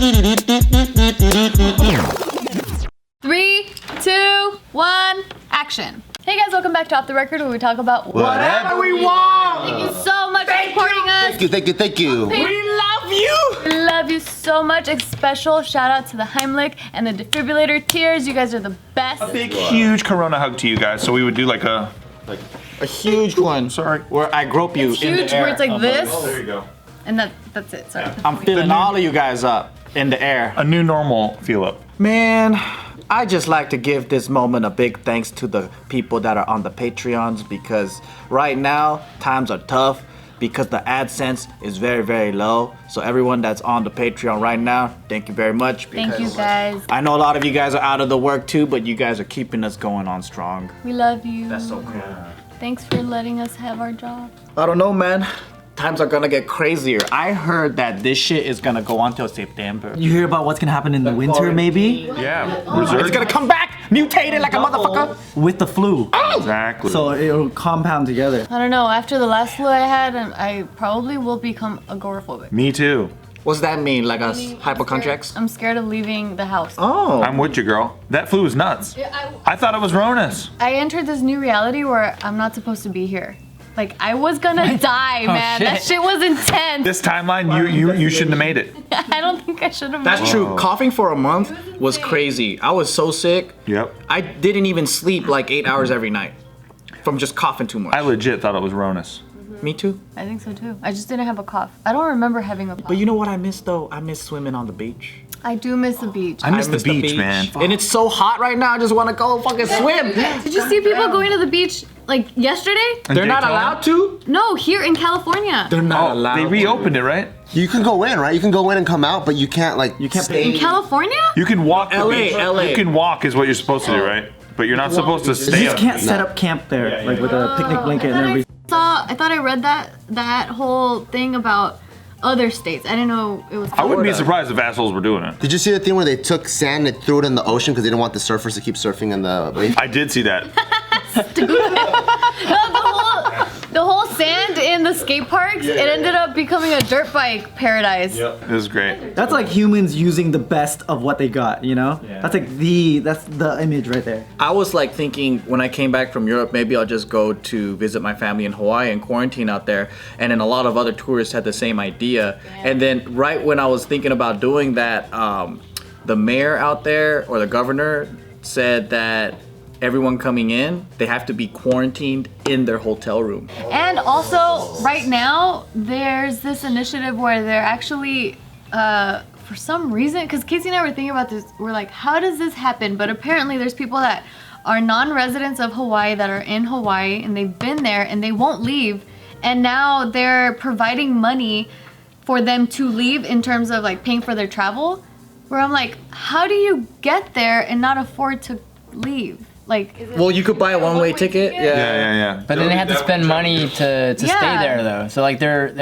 3, 2, 1, action. Hey guys, welcome back to Off the Record, where we talk about whatever we want. Thank you so much for supporting us. Thank you. We love you. We love you so much. A special shout out to the Heimlich and the defibrillator tears. You guys are the best. A big, huge Corona hug to you guys. So we would do like a huge one. Sorry. Where I grope you It's in huge, the air. where it's like this. Oh, there you go. And that's it. Sorry. I'm feeling all of you guys up in the air. A new normal feel up. Man, I just like to give this moment a big thanks to the people that are on the Patreons, because right now times are tough because the AdSense is very, very low. So everyone that's on the Patreon right now, thank you very much. Thank you guys. I know a lot of you guys are out of the work too, but you guys are keeping us going on strong. We love you. That's so cool. Thanks for letting us have our job. I don't know, man. Times are gonna get crazier. I heard that this shit is gonna go on till September. You hear about what's gonna happen in the winter, maybe? Yeah. It's gonna come back, mutated like a motherfucker. With the flu. Exactly. So it'll compound together. I don't know. After the last flu I had, I probably will become agoraphobic. Me too. What's that mean? Like a hypochondriacs? I'm scared of leaving the house. Oh. I'm with you, girl. That flu is nuts. I thought it was Ronus. I entered this new reality where I'm not supposed to be here. Like, I was gonna die, man. That shit was intense. This timeline, you shouldn't have made it. I don't think I should have. That's true. Coughing for a month was crazy. I was so sick. Yep. I didn't even sleep like 8 hours every night from just coughing too much. I legit thought it was Ronus. Me too. I think so too. I just didn't have a cough. I don't remember having a cough. But you know what I miss though? I miss swimming on the beach. I do miss the beach. I miss the beach, man. And it's so hot right now. I just want to go fucking swim. Did you see people going to the beach like yesterday? They're not allowed to? No, here in California. They're not allowed. They reopened it, right? You can go in, right? You can go in and come out, but you can't In California? You can walk the LA, beach. LA. You can walk is what you're supposed to do, right? But you're not supposed to You stay. just can't set up camp there, like with a picnic blanket and everything. I thought I read that whole thing about other states. I didn't know it was. I wouldn't be surprised if assholes were doing it. Did you see the thing where they took sand and threw it in the ocean because they didn't want the surfers to keep surfing in the wave? I did see that. The whole sand in the skate parks, it ended up becoming a dirt bike paradise. It was great. That's like humans using the best of what they got, you know? That's like that's the image right there. I was like thinking when I came back from Europe, maybe I'll just go to visit my family in Hawaii and quarantine out there. And then a lot of other tourists had the same idea. And then right when I was thinking about doing that, the mayor out there or the governor said that everyone coming in, they have to be quarantined in their hotel room. And also, right now, there's this initiative where they're actually, for some reason, because Casey and I were thinking about this, we're like, how does this happen? But apparently there's people that are non-residents of Hawaii that are in Hawaii and they've been there and they won't leave. And now they're providing money for them to leave in terms of like paying for their travel. Where I'm like, how do you get there and not afford to leave? Like, Well, you could buy a one-way ticket. Yeah. But then they have to spend money to stay there though. So like they're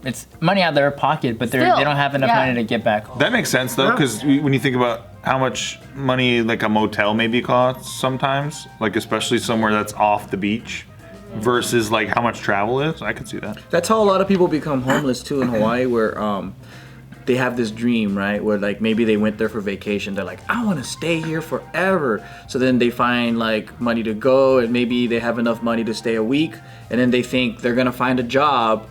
it's money out of their pocket, but they don't have enough money to get back home. That makes sense though, because when you think about how much money like a motel maybe costs sometimes, like especially somewhere that's off the beach, versus like how much travel is, I could see that. That's how a lot of people become homeless too in Hawaii, where they have this dream, right? Where like maybe they went there for vacation. They're like, I want to stay here forever. So then they find like money to go, and maybe they have enough money to stay a week, and then they think they're gonna find a job,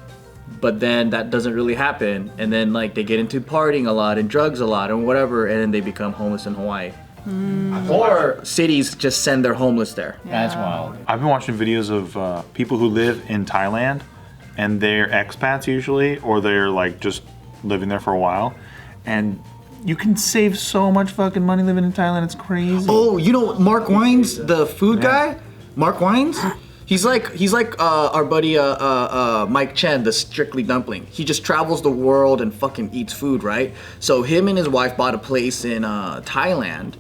but then that doesn't really happen. And then like they get into partying a lot and drugs a lot and whatever, and then they become homeless in Hawaii. Or cities just send their homeless there. That's wild. I've been watching videos of people who live in Thailand, and they're expats usually, or they're like just living there for a while, and you can save so much fucking money living in Thailand. It's crazy. Oh, you know Mark Wines, the food guy? Mark Wines? He's like our buddy Mike Chen, the Strictly Dumpling. He just travels the world and fucking eats food, right? So him and his wife bought a place in Thailand,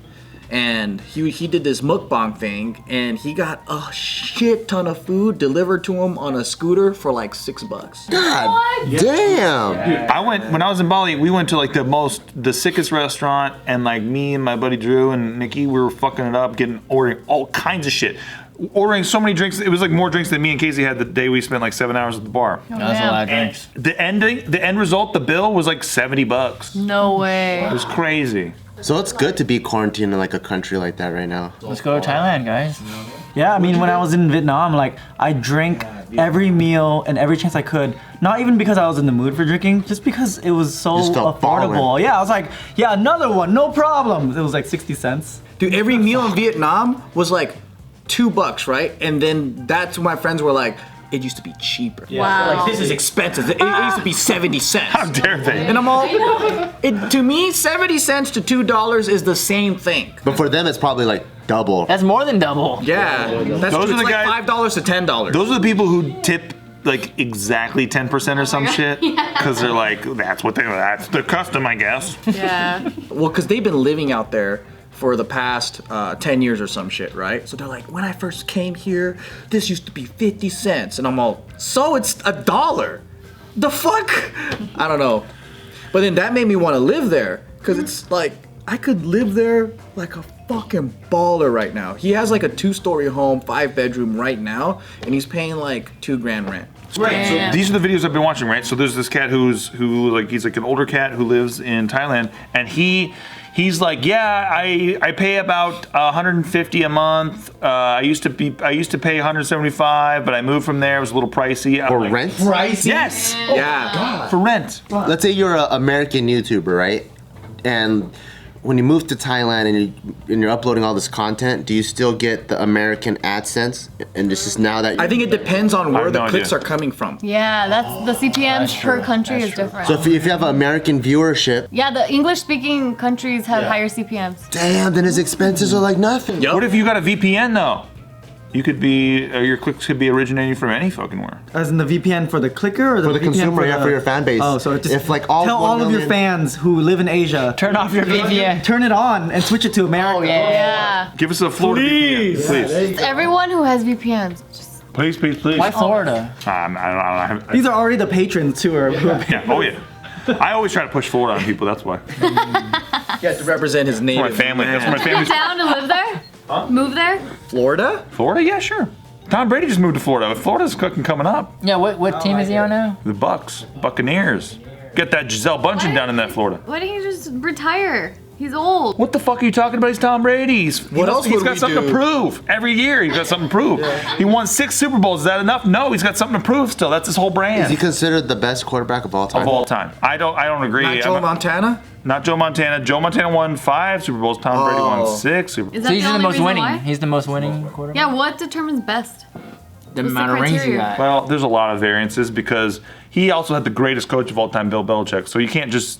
and he did this mukbang thing, and he got a shit ton of food delivered to him on a scooter for like $6. God damn! I went when I was in Bali. We went to like the sickest restaurant, and like me and my buddy Drew and Nikki, we were fucking it up, ordering all kinds of shit. ordering so many drinks. It was like more drinks than me and Casey had the day we spent like 7 hours at the bar. Oh, That's a damn. lot of drinks. The end result, the bill was like $70. No way. It was crazy. So it's good to be quarantined in like a country like that right now. Let's go to Thailand, guys. Yeah, I mean, when I was in Vietnam, like, I drank every meal and every chance I could. Not even because I was in the mood for drinking, just because it was so Just felt affordable. ballin'. Yeah, I was like, yeah, another one, no problem. It was like 60 cents. Dude, every meal in Vietnam was like $2, right? And then that's when my friends were like, it used to be cheaper. Wow. Like, this is expensive. It used to be 70 cents. How dare they? And I'm all, to me, 70 cents to $2 is the same thing. But for them, it's probably like double. That's more than double. Yeah, that's Those true. are It's the like $5 to $10. Those are the people who tip like exactly 10% or some shit. Because they're like, that's the custom, I guess. Yeah. Well, because they've been living out there for the past 10 years or some shit, right? So they're like, when I first came here, this used to be 50 cents. And I'm all, so it's $1. The fuck? I don't know. But then that made me want to live there. Because it's like, I could live there like a fucking baller right now. He has like a 2-story home, 5-bedroom right now. And he's paying like $2,000 rent. Right. Damn. So these are the videos I've been watching, right? So there's this cat he's like an older cat who lives in Thailand, and he's like, yeah, I pay about 150 a month. I used to pay 175, but I moved from there. It was a little pricey. I'm For like, rent? Pricey? Yes. Yeah. For rent. Let's say you're an American YouTuber, right? And when you move to Thailand and you're uploading all this content, do you still get the American AdSense? And it's just now that I think it depends on I where have the no clicks idea. are coming from. Yeah, that's the CPMs per true. country That's is true. different. so if you have an American viewership, Yeah, the English-speaking countries have higher CPMs. damn, then his expenses are like nothing. Yup. What if you got a VPN though? You could be your clicks could be originating from any fucking where. As in the VPN for the clicker or the For the VPN consumer, yeah, for your fan base. Oh, so it just If, like, all tell 1 all of your million fans who live in Asia, Turn off your VPN. turn it on and switch it to America. Oh yeah. Yeah. Give us a Florida VPN, please. It's everyone who has VPNs. Just, Please. Why Florida? I don't know. These are already the patrons who are. Yeah. Oh yeah. I always try to push Florida on people. That's why. You have to represent his native My family. That's land. my family's. down to live there? Move there? Florida? Florida? Yeah, sure. Tom Brady just moved to Florida. Florida's cooking coming up. Yeah. What team is he on now? The Buccaneers. Get that Giselle Bundchen down in that Florida. Why don't you just retire? He's old. What the fuck are you talking about? He's Tom Brady. What else He's would got we something do? to prove. Every year he's got something to prove. He won 6 Super Bowls. Is that enough? No, he's got something to prove still. That's his whole brand. Is he considered the best quarterback of all time? of all time. I don't agree. Not Joe Montana? Not Joe Montana. Joe Montana won 5 Super Bowls. Tom Brady won Oh. 6 Super Bowls. Is So that he's the the only most reason winning. why? He's the most winning quarterback. Yeah, what determines best? The What's the amount of rings you criteria? got. Well, there's a lot of variances because he also had the greatest coach of all time, Bill Belichick. So you can't just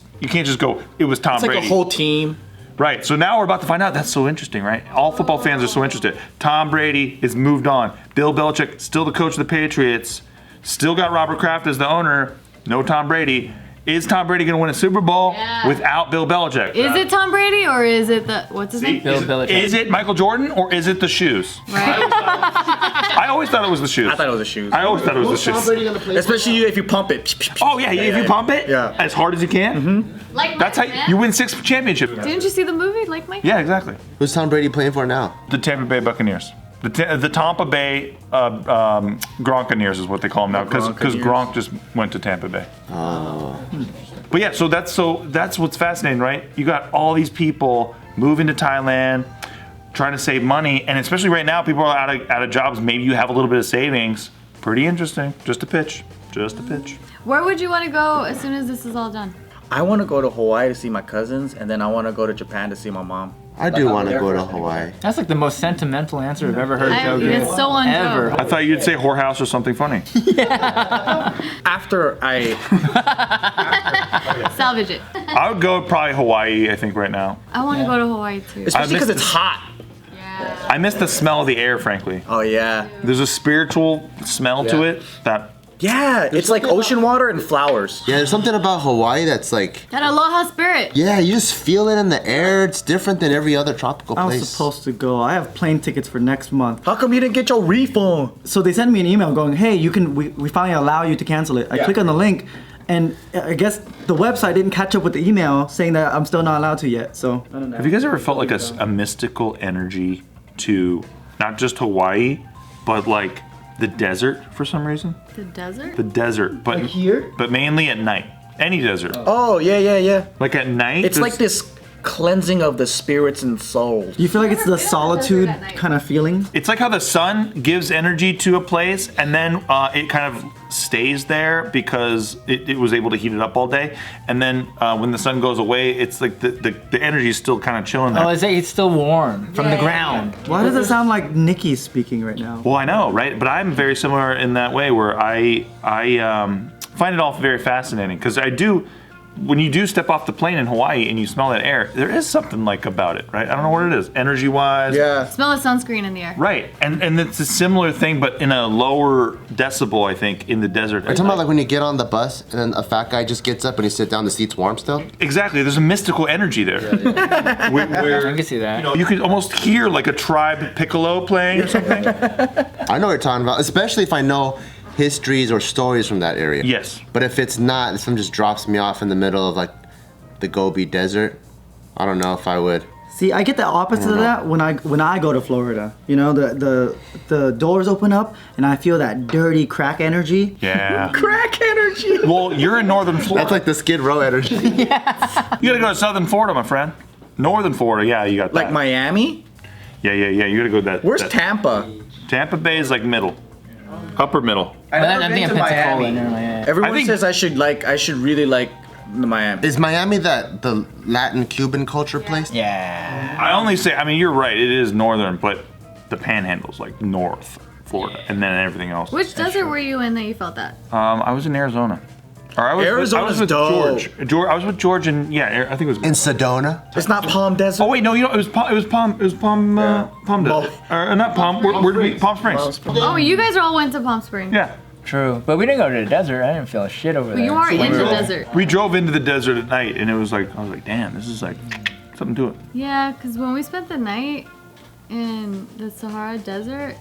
go. It was Tom It's like Brady. a whole team. Right. So now we're about to find out. That's so interesting, right? All football fans are so interested. Tom Brady is moved on. Bill Belichick, still the coach of the Patriots, still got Robert Kraft as the owner. No Tom Brady. Is Tom Brady going to win a Super Bowl without Bill Belichick? Is it Tom Brady or is it the what's his name? Bill Belichick. Is it Michael Jordan or is it the shoes? Right. I always thought it was the shoes. I thought it was the shoes. I always thought it was the Who's Tom shoes. Brady gonna play for? Especially if you pump it. Oh yeah, if you pump it as hard as you can, Like that's how Mike, you man. win 6 championships. Didn't you see the movie Like Mike? Yeah, exactly. Who's Tom Brady playing for now? The Tampa Bay Buccaneers. The Tampa Bay Gronkaneers is what they call them now because Gronkaneers. Gronk just went to Tampa Bay. But yeah, so that's what's fascinating, right? You got all these people moving to Thailand, trying to save money, and especially right now, people are out of jobs. Maybe you have a little bit of savings. Pretty interesting. Just a pitch. Just a pitch. Where would you want to go as soon as this is all done? I want to go to Hawaii to see my cousins, and then I want to go to Japan to see my mom. I do want to go to Hawaii. That's like the most sentimental answer I've ever heard. Joe give. It's so on Ever. Joe. I thought you'd say whorehouse or something funny. After I, Salvage it. I would go probably Hawaii, I think, right now. I want to go to Hawaii too. especially missed because it's this. hot. Yeah. I miss the smell of the air, frankly. Oh yeah, There's a spiritual smell to Yeah. it that yeah. It's like ocean water and flowers. Yeah, there's something about Hawaii that's like, That aloha spirit. yeah, you just feel it in the air. It's different than every other tropical I was place. supposed to go. I have plane tickets for next month. How come you didn't get your refund? So they sent me an email going, hey, we finally allow you to cancel it. I click on the link, and I guess the website didn't catch up with the email saying that I'm still not allowed to yet. So I don't know. Have you guys ever felt like a mystical energy to not just Hawaii, but like the desert for some reason. The desert? The desert, but Like here? but mainly at night. Any desert. Oh yeah. Like at night. It's like this cleansing of the spirits and souls. Do you feel like it's the Never been to a solitude desert at night. kind of feeling? It's like how the sun gives energy to a place and then it kind of stays there because it was able to heat it up all day. And then when the sun goes away, it's like the energy is still kind of chilling there. Oh, it's still warm from the ground. Why does it sound like Nikki's speaking right now? Well, I know, right? But I'm very similar in that way where I find it all very fascinating because I do. When you do step off the plane in Hawaii and you smell that air, there is something like about it, right? I don't know what it is, energy-wise. Yeah. Smell the sunscreen in the air. Right, and it's a similar thing, but in a lower decibel, I think, in the desert. You're talking about like when you get on the bus and then a fat guy just gets up and he sits down, the seat's warm still? Exactly, there's a mystical energy there. Where I can see that. you could almost hear like a tribe piccolo playing or something. I know what you're talking about, especially if I know histories or stories from that area. Yes. But if it's not, if someone just drops me off in the middle of like the Gobi Desert, I don't know if I would. See, I get the opposite of that when I go to Florida. You know, the doors open up and I feel that dirty crack energy. Yeah. Crack energy. Well, you're in northern Florida. That's like the Skid Row energy. You gotta go to southern Florida, my friend. Northern Florida, yeah, you got that. Like Miami? Yeah. You gotta go to that. Where's that- Tampa? Tampa Bay is like middle, upper middle. I'm thinking Pensacola. Never mind, yeah. Everyone I think- says I should really like Miami. Is Miami the Latin Cuban culture place? Yeah. I only say, I mean, you're right, it is northern, but the panhandle's like north Florida, and then everything else. Which desert were you in that you felt that? I was in Arizona. Or I was Arizona's with dope. George. I was with George, and yeah, I think it was. In Sedona? It's not Palm Desert. Oh wait, no, it was Palm Desert. Or not Palm. Where did we? Palm Springs. Oh, you guys all went to Palm Springs. Yeah. True. But we didn't go to the desert. I didn't feel a shit over But there. you are in the desert. We drove into the desert at night, and it was like, I was like, damn, this is like something to it. Yeah, because when we spent the night in the Sahara Desert,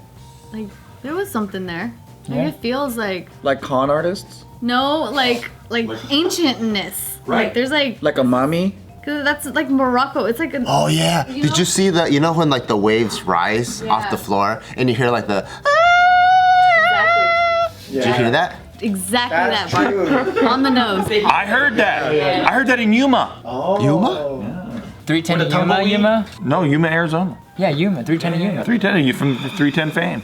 like, there was something there. Like, Yeah. it feels like, Like con artists? no, like ancientness. Like, there's like, Like a mummy? 'cause that's like Morocco. It's like an, Oh yeah. You Did know? you see the, you know when like the waves rise off Yeah. the floor and you hear like the, exactly, did you hear that? exactly that part. On the nose. I heard that. I heard that in Yuma. Yuma? 310 Yuma? No, Yuma, Arizona. Yeah, Yuma. 310 Yuma. 310. You from 310 fame?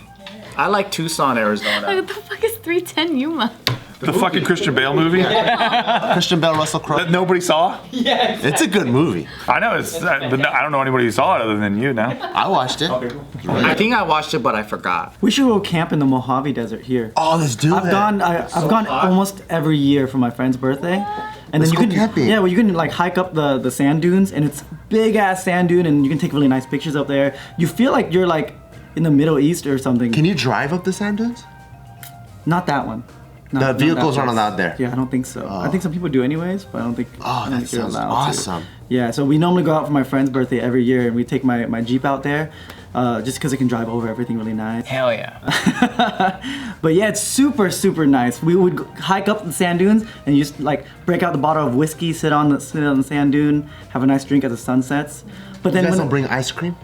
I like Tucson, Arizona. What the fuck is 310 Yuma? The fucking Christian Bale movie Christian Bale, Russell Crowe. that nobody saw. It's a good movie. I know it's, but no, I don't know anybody who saw it other than you now. I watched it. I think I watched it, but I forgot. We should go camp in the Mojave Desert here. Oh, let's do it. I've gone almost every year for my friend's birthday. And Let's then go you can camping. yeah, well you can like hike up the sand dunes and it's big ass sand dune and you can take really nice pictures up there. You feel like you're like in the Middle East or something. Can you drive up the sand dunes? Not that one. The Not vehicles that aren't place. allowed there. Yeah, I don't think so. I think some people do anyways, but I don't think. Oh, I don't that think you're sounds allowed to. awesome. Yeah, so we normally go out for my friend's birthday every year, and we take my Jeep out there, just because it can drive over everything really nice. Hell yeah. But yeah, it's super nice. We would hike up the sand dunes and you just like break out the bottle of whiskey, sit on the sand dune, have a nice drink as the sun sets. But You then guys when don't bring ice cream?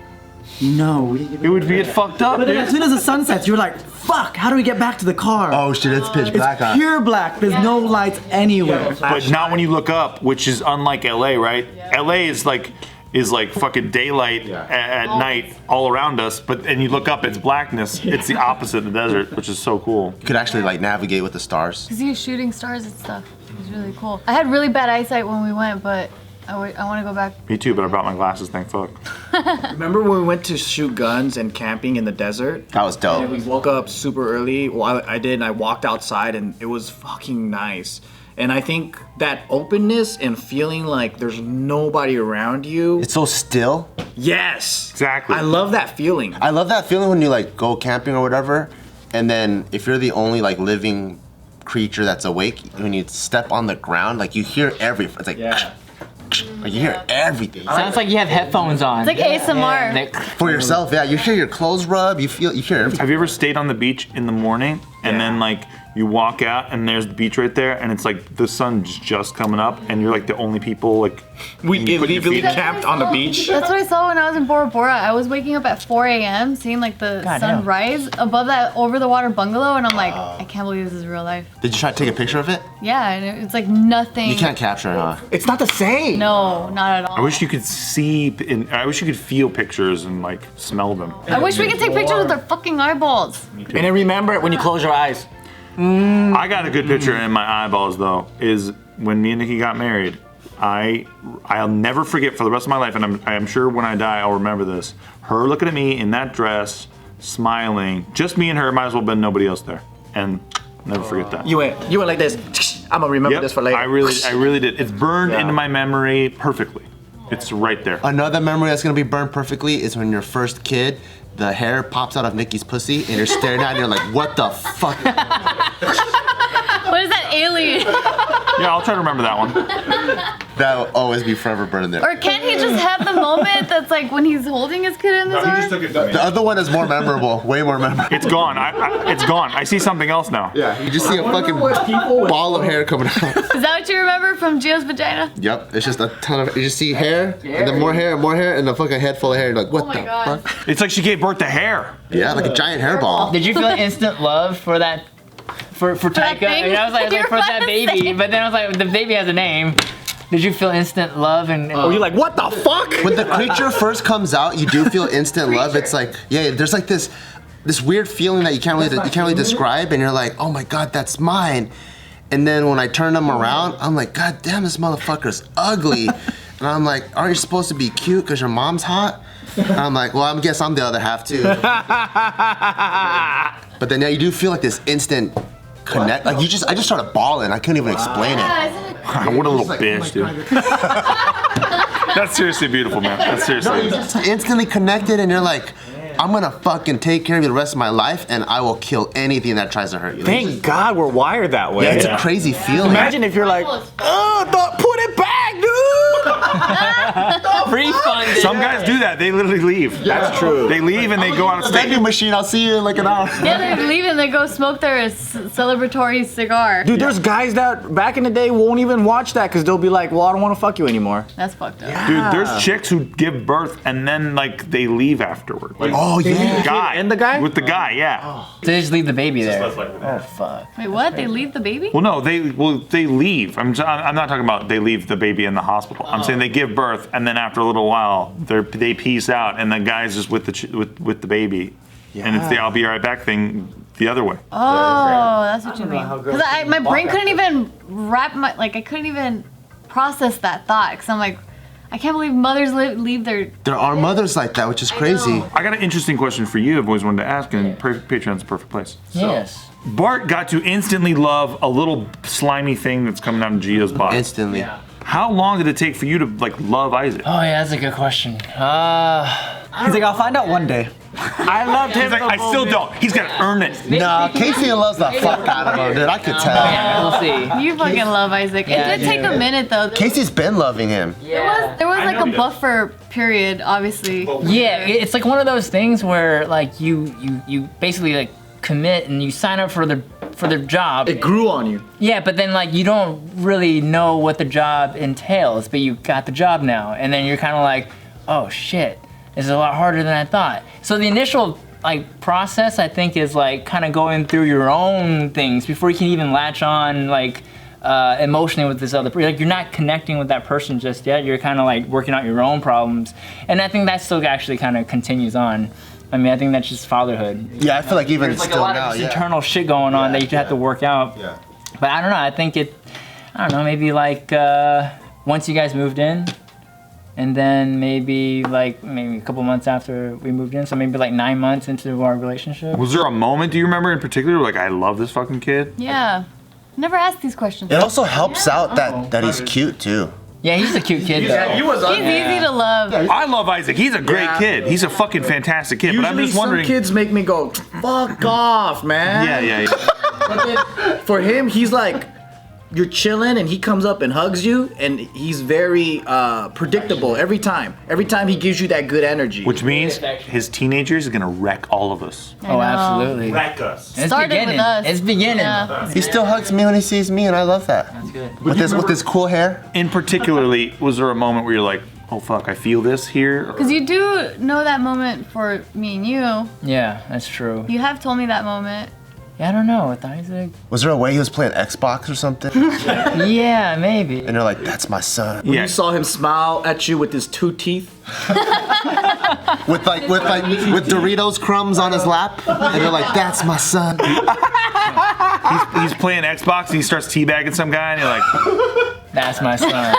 no, It would be fucked up. but then as soon as the sun sets, you're like, fuck, how do we get back to the car? Oh shit, it's pitch black. It's pure black. There's no lights anywhere. But not when you look up, which is unlike LA, right? LA is like fucking daylight at night all around us, and you look up, it's blackness. It's the opposite of the desert, which is so cool. You could actually like navigate with the stars. Because he was shooting stars and stuff. It was really cool. I had really bad eyesight when we went, but I want to go back. Me too, but I brought my glasses, thank fuck. Remember when we went to shoot guns and camping in the desert? That was And we dope. woke up super early. Well, I did, and I walked outside, and it was fucking nice. And I think that openness and feeling like there's nobody around you. It's so still. Yes. Exactly. I love that feeling. I love that feeling when you like go camping or whatever, and then if you're the only like living creature that's awake, when you step on the ground, like you hear everything. It's like, like you hear everything. Sounds like you have headphones on. It's like ASMR. Like, For yourself, yeah. You hear your clothes rub. You hear everything. Have you ever stayed on the beach in the morning and then like You walk out and there's the beach right there, and it's like the sun's just coming up, and you're like the only people like. We you put your illegally feet in. camped on the beach. That's what I saw when I was in Bora Bora. I was waking up at 4 a.m. seeing like the Goddamn. sun rise above that over the water bungalow, and I'm like, I can't believe this is real life. Did you try to take a picture of it? Yeah, and it's like nothing. You can't capture it, huh? It's not the same. No, not at all. I wish you could see, I wish you could feel pictures and like smell them. I wish we could take pictures with our fucking eyeballs. And then remember it when you close your eyes. I got a good picture in my eyeballs though. Is when me and Nikki got married. I'll never forget for the rest of my life, and I'm sure when I die I'll remember this. Her looking at me in that dress, smiling, just me and her. Might as well have been nobody else there, and never forget that. You went like this. I'm gonna remember this for later. I really did. It's burned into my memory perfectly. It's right there. Another memory that's gonna be burned perfectly is when your first kid, the hair pops out of Nikki's pussy, and you're staring at it, and you're like, what the fuck? What is that alien? Yeah, I'll try to remember that one. That will always be forever burned in there. Or can't he just have the moment that's like when he's holding his kid in his arms? The other one is more memorable, way more memorable. It's gone. It's gone. I see something else now. Yeah, you just see a fucking ball of hair coming out. Is that what you remember from Gio's vagina? Yep, it's just a ton of, you just see hair, and then more hair, and more hair, and a fucking head full of hair. You're like, what Oh the my God. fuck? It's like she gave birth to hair. Yeah, like a giant hairball. Did you feel instant love for that? For Taika? thing? And I was like You were for that about to baby, say. but then I was like, the baby has a name. Did you feel instant love and? Oh, you're like, what the fuck? When the creature first comes out, you do feel instant love. It's like, yeah, there's like this weird feeling that you can't really describe, and you're like, oh my God, that's mine. And then when I turn them around, I'm like, God damn, this motherfucker's ugly. And I'm like, aren't you supposed to be cute because your mom's hot? And I'm like, well, I guess I'm the other half too. But then yeah, you do feel like this instant connect. Like I just started bawling. I couldn't even explain it. What a little bitch, dude. That's seriously beautiful, man. That's seriously. Just instantly connected, and you're like, I'm gonna fucking take care of you the rest of my life, and I will kill anything that tries to hurt you. Thank God we're wired that way. Yeah, it's a crazy feeling. Imagine if you're like, oh, put it back, dude. Refunded. Some guys do that. They literally leave. That's true. They leave and they go on a stage. Vending machine. I'll see you in like an hour. Yeah, they leave and they go smoke their celebratory cigar. Dude, there's guys that back in the day won't even watch that because they'll be like, well, I don't want to fuck you anymore. That's fucked up. Dude, there's chicks who give birth and then like they leave afterward. Like, Oh yeah. guy and the guy? with the guy, yeah. They just leave the baby there. Oh fuck. Wait, what? They leave the baby? Well, no, they leave. I'm not talking about they leave the baby in the hospital. I'm saying they give birth and then after a little while they peace out and the guy's just with the baby, and it's the I'll be right back thing the other way. Oh, that's what you mean. Because my brain couldn't even I couldn't even process that thought. Because I'm like, I can't believe mothers leave their. There are mothers like that, which is crazy. I got an interesting question for you. I've always wanted to ask, and Patreon's the perfect place. Yes. Bart got to instantly love a little slimy thing that's coming out of Gio's body. Instantly. How long did it take for you to like love Isaac? Oh yeah, that's a good question. He's like, I'll find out one day. I loved him. He's like, I still don't. He's gonna earn it. Nah, Casey loves the fuck out of him, dude. I could tell. Yeah, we'll see. You fucking love Isaac. Yeah, It did take a minute though. Casey's been loving him. There was like a buffer period, obviously. Yeah, it's like one of those things where like you basically like commit and you sign up for their job. It grew on you. Yeah, but then like you don't really know what the job entails, but you got the job now, and then you're kind of like, oh shit, this is a lot harder than I thought. So the initial like process, I think, is like kind of going through your own things before you can even latch on like emotionally with this other person. Like you're not connecting with that person just yet. You're kind of like working out your own problems, and I think that still actually kind of continues on. I mean, I think that's just fatherhood. Yeah, I feel like even There's like still a lot now, of just yeah. internal shit going on that you have to work out. Yeah. But I don't know. I think I don't know. Maybe like once you guys moved in, and then maybe a couple months after we moved in. So maybe like 9 months into our relationship. Was there a moment, do you remember in particular, like I love this fucking kid? Yeah. Never asked these questions. It also helps out that he's cute too. Yeah, he's a cute kid though. He's easy to love. I love Isaac. He's a great kid. He's a fucking fantastic kid. Usually but I'm just wondering. some kids make me go, fuck off, man. Yeah. But then for him, he's like, you're chilling and he comes up and hugs you, and he's very predictable every time. Every time he gives you that good energy. Which means his teenagers is gonna wreck all of us. I know. Oh, absolutely. Wreck us. It's Started beginning. with us. It's beginning. Yeah. He still hugs me when he sees me, and I love that. That's good. With this cool hair. In particularly, was there a moment where you're like, oh fuck, I feel this here? Because you do know that moment for me and you. Yeah, that's true. You have told me that moment. Yeah, I don't know with Isaac. Was there a way he was playing Xbox or something? Yeah, maybe. And you're like, that's my son. When Yeah. you saw him smile at you with his 2 teeth. With Doritos crumbs on his lap, and you're like, that's my son. He's playing Xbox and he starts teabagging some guy and you're like, That's my son.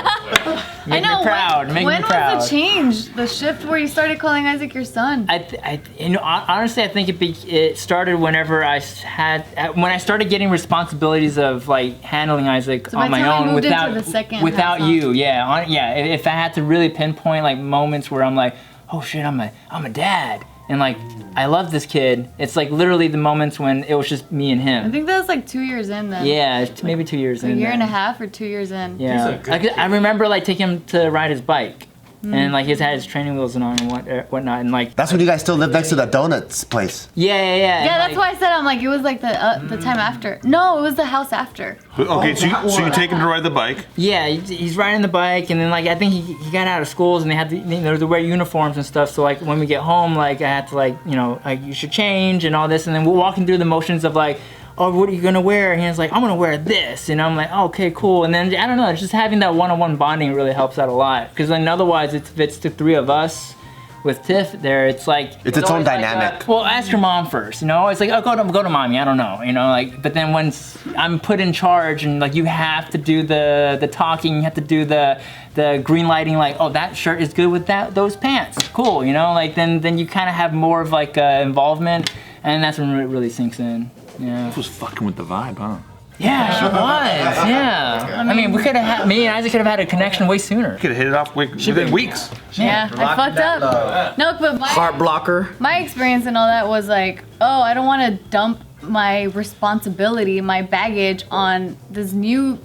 Make me proud. Make when me proud. was the change? The shift where you started calling Isaac your son? Honestly, I think it started whenever when I started getting responsibilities of like handling Isaac So by on the my time I own moved without into the second without house, you. Yeah, if I had to really pinpoint like moments where I'm like, oh shit, I'm a dad, and like I love this kid. It's like literally the moments when it was just me and I him. think that was like 2 years in then. Yeah, maybe 2 years in. A year then. and a half or 2 years in. Yeah, I remember like taking him to ride his bike, and like he's had his training wheels on and whatnot, and like That's when you guys still lived next to that donuts place. yeah. Yeah, that's why I said I'm like it was like the time after. No, it was the house after. okay, so you take him to ride the bike. Yeah, he's riding the bike, and then like I think he got out of schools, and they had to wear uniforms and stuff. So like when we get home, like I had to like like you should change and all this, and then we're walking through the motions of like, oh, what are you gonna wear? And he's like, I'm gonna wear this, and I'm like, oh, okay, cool. And then I don't know, just having that one-on-one bonding really helps out a lot, because then otherwise if it's the three of us. With Tiff there, it's like It's its own always like, dynamic. well, ask your mom first, It's like, oh, go to mommy. I don't know, like. But then once I'm put in charge, and like you have to do the talking, you have to do the green lighting, like, oh, that shirt is good with those pants, cool, Like then you kind of have more of like involvement, and that's when it really sinks in. Yeah. It was fucking with the vibe, huh? Yeah, she was. Yeah. I mean, we could have me and Isaac could have had a connection way sooner. Could have hit it off within weeks. Yeah, I fucked up. No, but Heart blocker. my experience and all that was like, oh, I don't want to dump my responsibility, my baggage on this new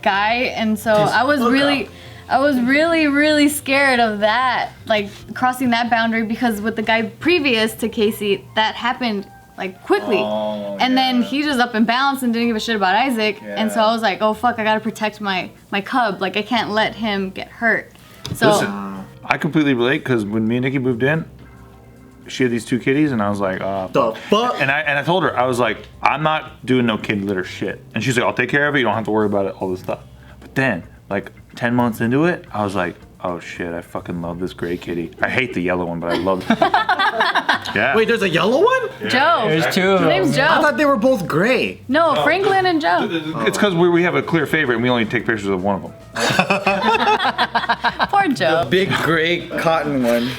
guy, and so I was really scared of that, like crossing that boundary, because with the guy previous to Casey, that happened like quickly, and then he just up and bounced and didn't give a shit about Isaac, and so I was like, oh fuck, I gotta protect my cub, like I can't let him get hurt. So Listen, I completely relate, because when me and Nikki moved in, she had these 2 kitties, and I was like, The fuck? And I told her, I was like, I'm not doing no kid litter shit. And she's like, I'll take care of it. You don't have to worry about it, all this stuff. But then, like 10 months into it, I was like, oh shit, I fucking love this gray kitty. I hate the yellow one, but I love it. Yeah. Wait, there's a yellow one? Joe, There's 2 of his name's them. I Joe. thought they were both gray. No, Franklin and Joe. It's because we have a clear favorite, and we only take pictures of one of them. Poor Joe. Big gray cotton one.